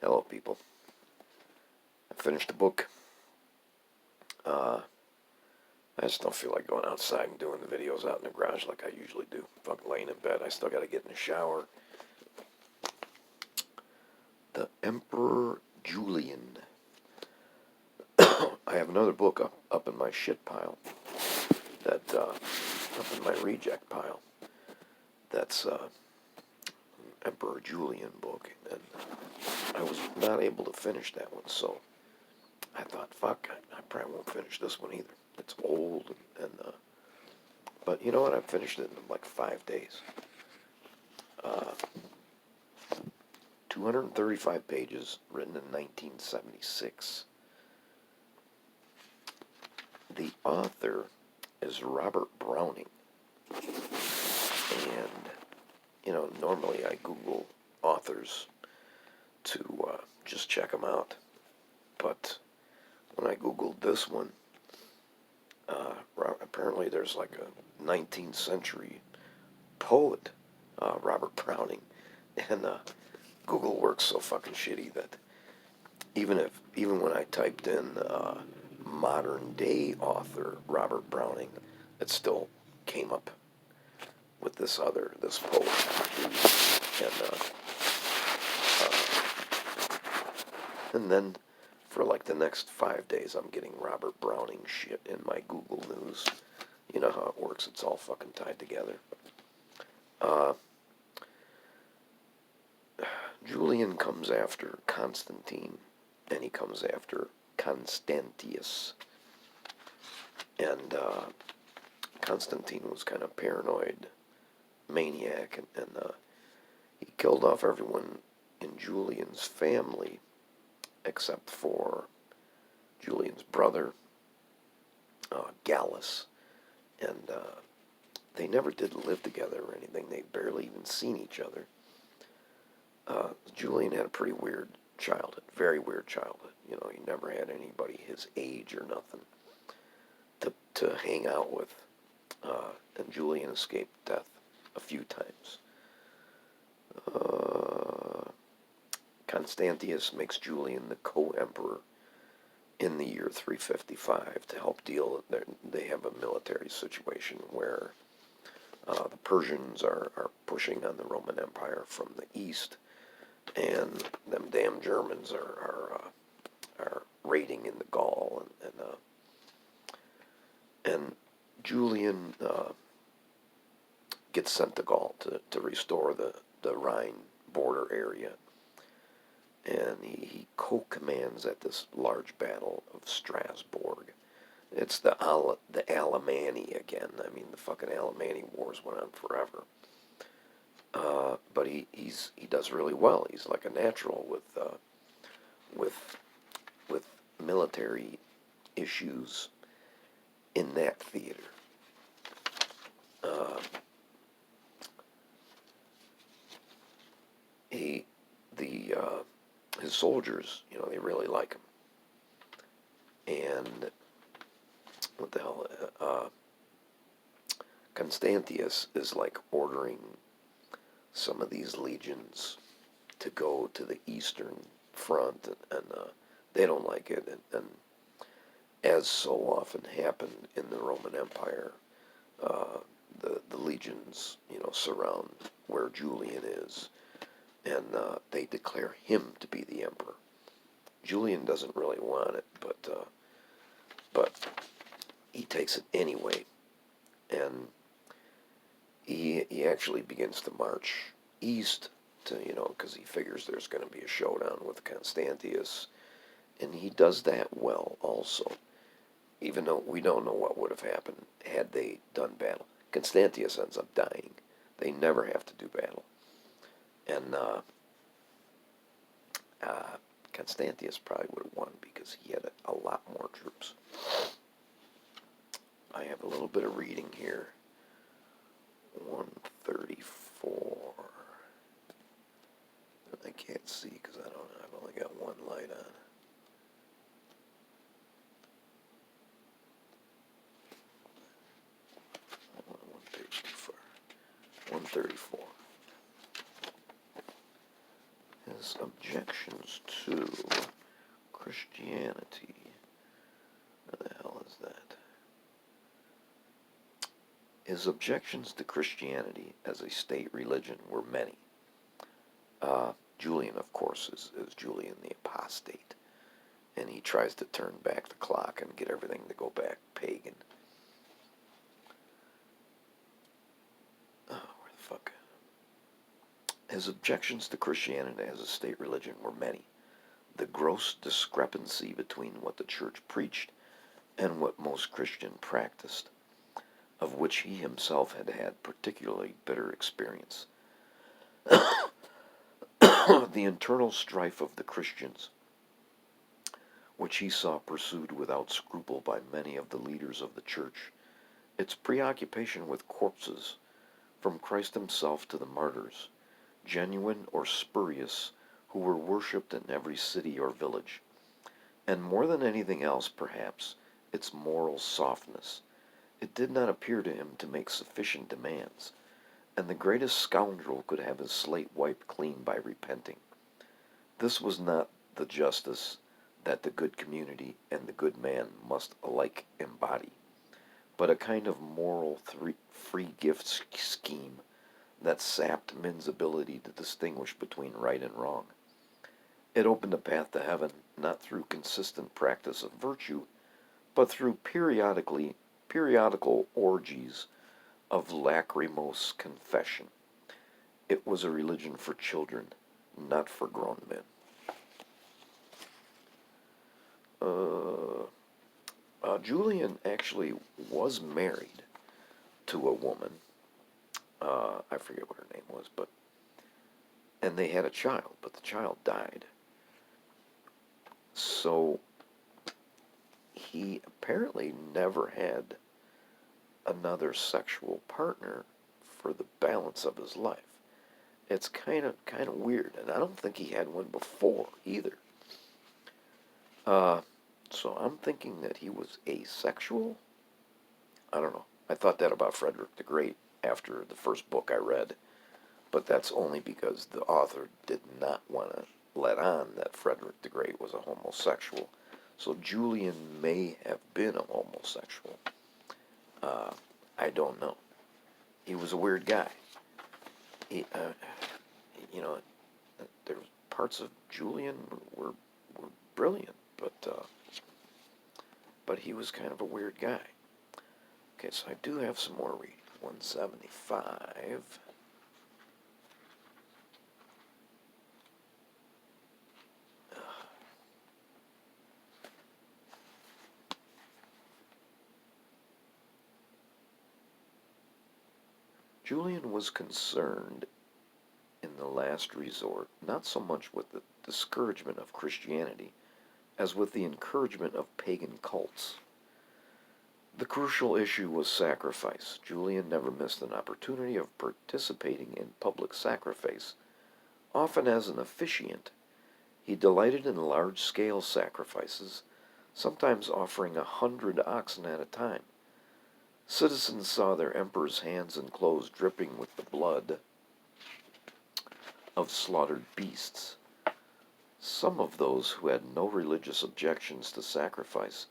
Hello, people. I finished the book. I just don't feel like going outside and doing the videos out in the garage like I usually do. Fucking laying in bed. I still gotta get in the shower. The Emperor Julian. I have another book up in my shit pile. Up in my reject pile. That's Emperor Julian book. And I was not able to finish that one, so I thought, fuck, I probably won't finish this one either. It's old, but you know what? I finished it in like 5 days. 235 pages, written in 1976. The author is Robert Browning. And, normally I Google authors to just check them out. But when I Googled this one, apparently there's like a 19th century poet, Robert Browning, and Google works so fucking shitty that even when I typed in modern day author Robert Browning, it still came up with this poet, and then for like the next 5 days, I'm getting Robert Browning shit in my Google News. You know how it works. It's all fucking tied together. Julian comes after Constantine, and he comes after Constantius. And Constantine was kind of paranoid, maniac, and he killed off everyone in Julian's family except for Julian's brother, Gallus. And they never did live together or anything. They barely even seen each other. Julian had a pretty weird childhood, very weird childhood. He never had anybody his age or nothing to hang out with. And Julian escaped death a few times. Constantius makes Julian the co-emperor in the year 355 to help deal. They have a military situation where the Persians are pushing on the Roman Empire from the east, and them damn Germans are raiding in the Gaul, and Julian gets sent to Gaul to restore the Rhine border area. And he co-commands at this large battle of Strasbourg. It's the Alemanni again. I mean, the fucking Alemanni wars went on forever. But he does really well. He's like a natural with military issues in that theater. His soldiers, they really like him. And what the hell? Constantius is like ordering some of these legions to go to the Eastern Front, and they don't like it. And as so often happened in the Roman Empire, the legions, surround where Julian is, and they declare him to be the emperor. Julian doesn't really want it, but he takes it anyway, and he actually begins to march east to, because he figures there's going to be a showdown with Constantius, and he does that well also, even though we don't know what would have happened had they done battle. Constantius ends up dying. They never have to do battle. And Constantius probably would have won because he had a lot more troops. I have a little bit of reading here. 134. I can't see because I've only got one light on. One page too far. 134. His objections to Christianity. What the hell is that? His objections to Christianity as a state religion were many. Julian, of course, is Julian the Apostate, and he tries to turn back the clock and get everything to go back pagan. Oh, where the fuck? His objections to Christianity as a state religion were many. The gross discrepancy between what the church preached and what most Christians practiced, of which he himself had had particularly bitter experience. The internal strife of the Christians, which he saw pursued without scruple by many of the leaders of the church, its preoccupation with corpses, from Christ himself to the martyrs, genuine or spurious, who were worshipped in every city or village, and more than anything else, perhaps, its moral softness. It did not appear to him to make sufficient demands, and the greatest scoundrel could have his slate wiped clean by repenting. This was not the justice that the good community and the good man must alike embody, but a kind of moral free gift scheme that sapped men's ability to distinguish between right and wrong. It opened a path to heaven not through consistent practice of virtue, but through periodical orgies of lachrymose confession. It was a religion for children, not for grown men. Julian actually was married to a woman. I forget what her name was, and they had a child, but the child died. So he apparently never had another sexual partner for the balance of his life. It's kind of weird, and I don't think he had one before either. So I'm thinking that he was asexual. I don't know. I thought that about Frederick the Great after the first book I read, but that's only because the author did not want to let on that Frederick the Great was a homosexual. So Julian may have been a homosexual. I don't know. He was a weird guy. He, there was parts of Julian were brilliant, but he was kind of a weird guy. Okay, so I do have some more reading. 175. Julian was concerned, in the last resort, not so much with the discouragement of Christianity as with the encouragement of pagan cults. The crucial issue was sacrifice. Julian never missed an opportunity of participating in public sacrifice. Often as an officiant, he delighted in large-scale sacrifices, sometimes offering 100 oxen at a time. Citizens saw their emperor's hands and clothes dripping with the blood of slaughtered beasts. Some of those who had no religious objections to sacrifice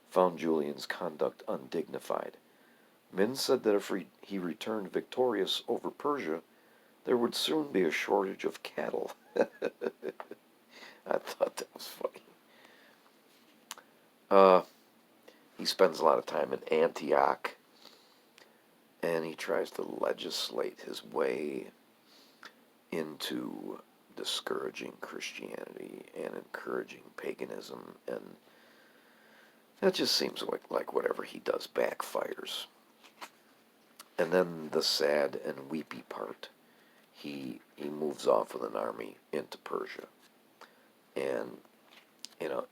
found Julian's conduct undignified. Men said that if he returned victorious over Persia, there would soon be a shortage of cattle. I thought that was funny. He spends a lot of time in Antioch, and he tries to legislate his way into discouraging Christianity and encouraging paganism, and that just seems like whatever he does backfires. And then the sad and weepy part, he moves off with an army into Persia, and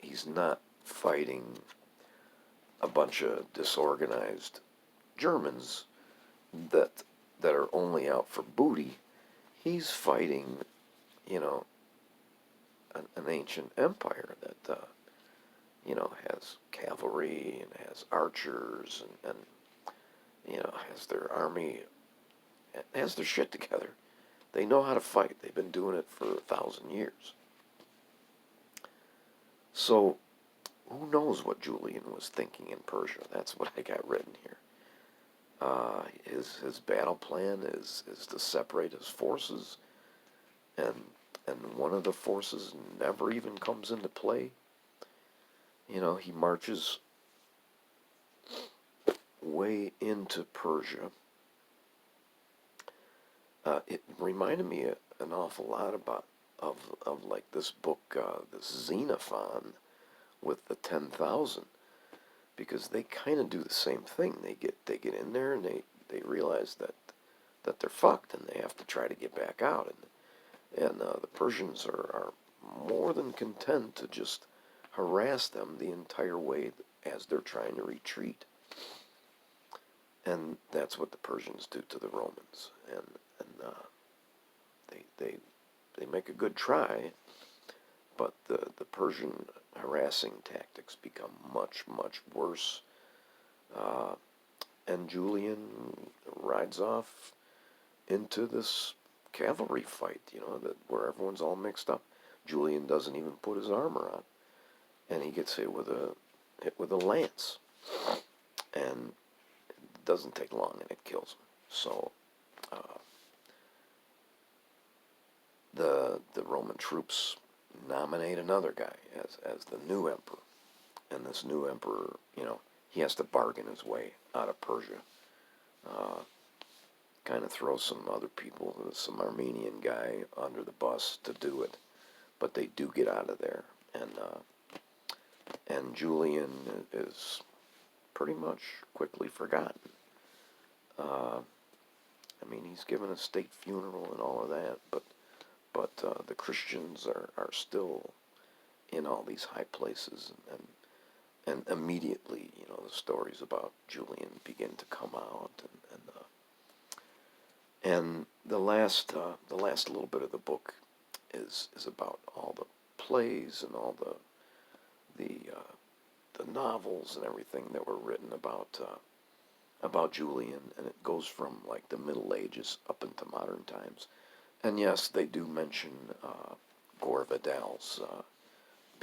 he's not fighting a bunch of disorganized Germans that are only out for booty. He's fighting, an ancient empire that, has cavalry and has archers and has their army, has their shit together. They know how to fight. They've been doing it for 1,000 years. So, who knows what Julian was thinking in Persia? That's what I got written here. His battle plan is to separate his forces, and one of the forces never even comes into play. You know, he marches way into Persia. It reminded me an awful lot of like this book, this Xenophon with the 10,000, because they kind of do the same thing. They get in there and they realize that they're fucked and they have to try to get back out, and the Persians are more than content to just harass them the entire way as they're trying to retreat. And that's what the Persians do to the Romans, and they make a good try, but the Persian harassing tactics become much, much worse. And Julian rides off into this cavalry fight, where everyone's all mixed up. Julian doesn't even put his armor on, and he gets hit with a lance, and it doesn't take long, and it kills him. So the Roman troops nominate another guy as the new emperor, and this new emperor, he has to bargain his way out of Persia. Kind of throw some other people, some Armenian guy, under the bus to do it, but they do get out of there, and Julian is pretty much quickly forgotten. I mean, he's given a state funeral and all of that, but the Christians are still in all these high places, and immediately, the stories about Julian begin to come out, and the last little bit of the book is about all the plays and all the novels and everything that were written about Julian, and it goes from like the Middle Ages up into modern times. And yes, they do mention Gore Vidal's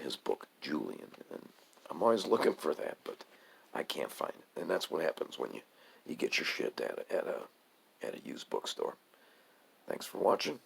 his book Julian, and I'm always looking for that, but I can't find it. And that's what happens when you get your shit at a used bookstore. Thanks for watching.